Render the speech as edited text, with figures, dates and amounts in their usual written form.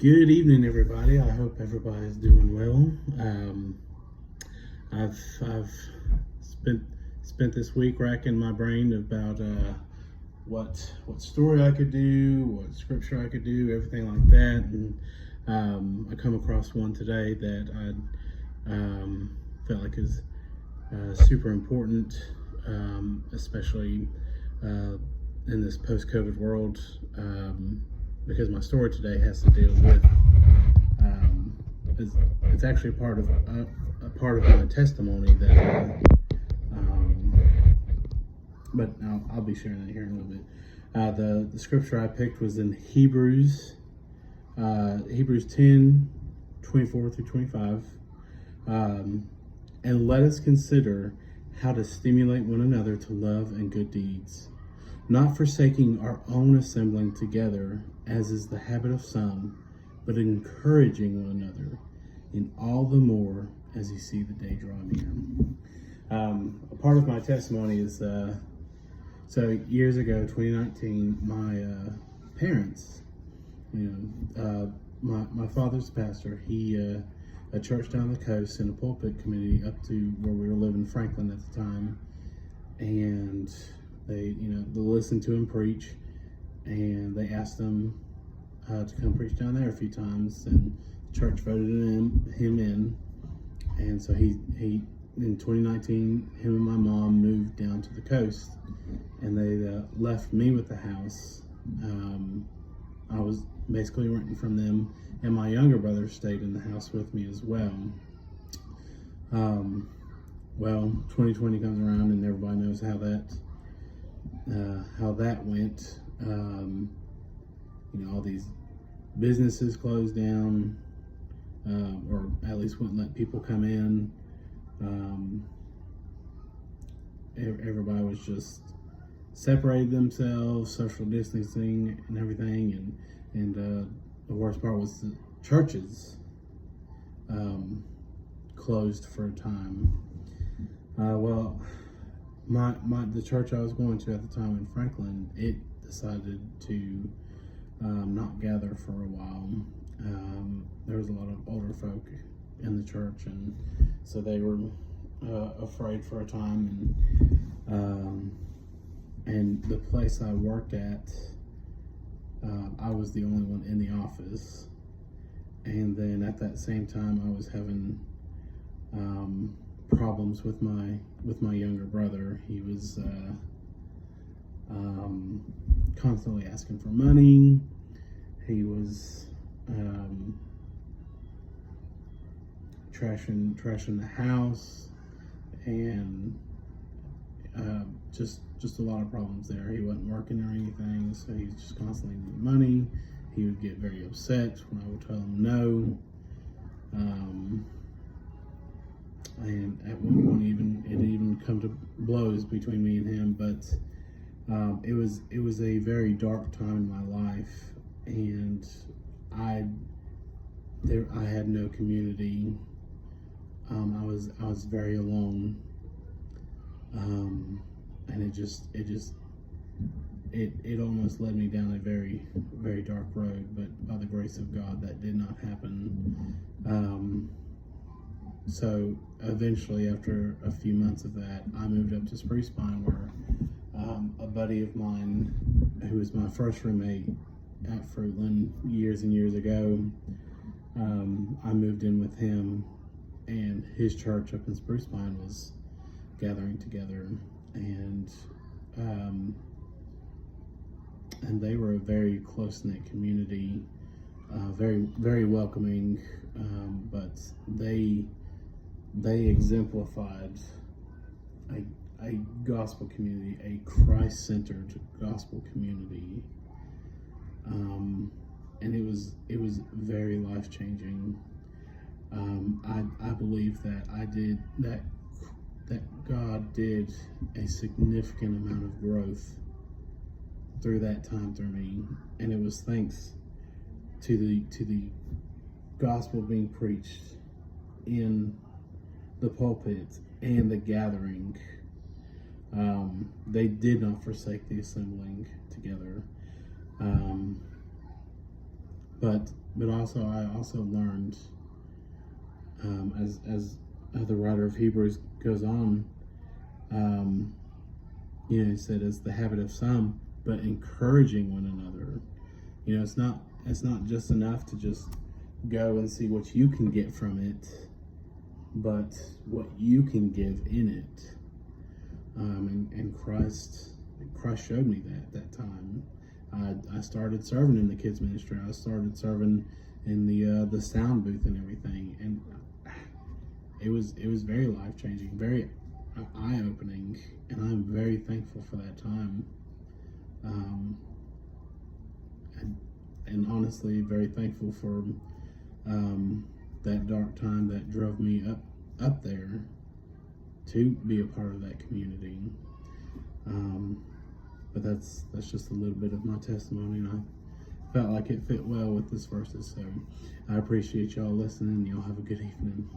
Good evening, everybody. I hope everybody's doing well. I've spent this week racking my brain about what story I could do, what scripture I could do, everything like that. And I come across one today that I felt like is super important, especially in this post-COVID world. Because my story today has to deal with it's actually part of my testimony that but I'll be sharing that here in a little bit. The scripture I picked was in Hebrews 10, 24 through 25. And let us consider how to stimulate one another to love and good deeds, not forsaking our own assembling together, as is the habit of some, but encouraging one another, in all the more as you see the day draw near. A part of my testimony is, so years ago, 2019, my parents, my father's pastor, he, a church down the coast in a pulpit community up to where we were living in Franklin at the time, and they listened to him preach, and they asked him to come preach down there a few times, and the church voted him in, and so he in 2019, him and my mom moved down to the coast, and they left me with the house. I was basically renting from them, and my younger brother stayed in the house with me as well. Well, 2020 comes around, and everybody knows how that went. All these businesses closed down, or at least wouldn't let people come in. Everybody was just separated themselves, social distancing and everything, and the worst part was the churches closed for a time. Well, the church I was going to at the time in Franklin, it decided to not gather for a while. There was a lot of older folk in the church, and so they were afraid for a time. And the place I worked at, I was the only one in the office. And then at that same time, I was having problems with my younger brother. He was constantly asking for money. He was trashing the house, and just a lot of problems there. He wasn't working or anything, so he was just constantly needing money. He would get very upset when I would tell him no. And at one point, it even come to blows between me and him. But it was a very dark time in my life, and I had no community. I was very alone, and it almost led me down a very, very dark road. But by the grace of God, that did not happen. So eventually, after a few months of that, I moved up to Spruce Pine, where a buddy of mine, who was my first roommate at Fruitland years and years ago, I moved in with him, and his church up in Spruce Pine was gathering together, and they were a very close-knit community, very, very welcoming, but they exemplified a gospel community, a Christ-centered gospel community, and it was very life-changing. I believe that God did a significant amount of growth through that time through me, and it was thanks to the gospel being preached in the pulpit and the gathering. They did not forsake the assembling together. but also I also learned, as the writer of Hebrews goes on, he said, it's the habit of some, but encouraging one another. It's not just enough to just go and see what you can get from it, but what you can give in it. And Christ showed me that time. I started serving in the kids ministry. I started serving in the sound booth and everything, and it was very life changing, very eye opening, and I'm very thankful for that time. And honestly, very thankful for that dark time that drove me up there to be a part of that community. But that's just a little bit of my testimony, and I felt like it fit well with this verses. So I appreciate y'all listening. Y'all have a good evening.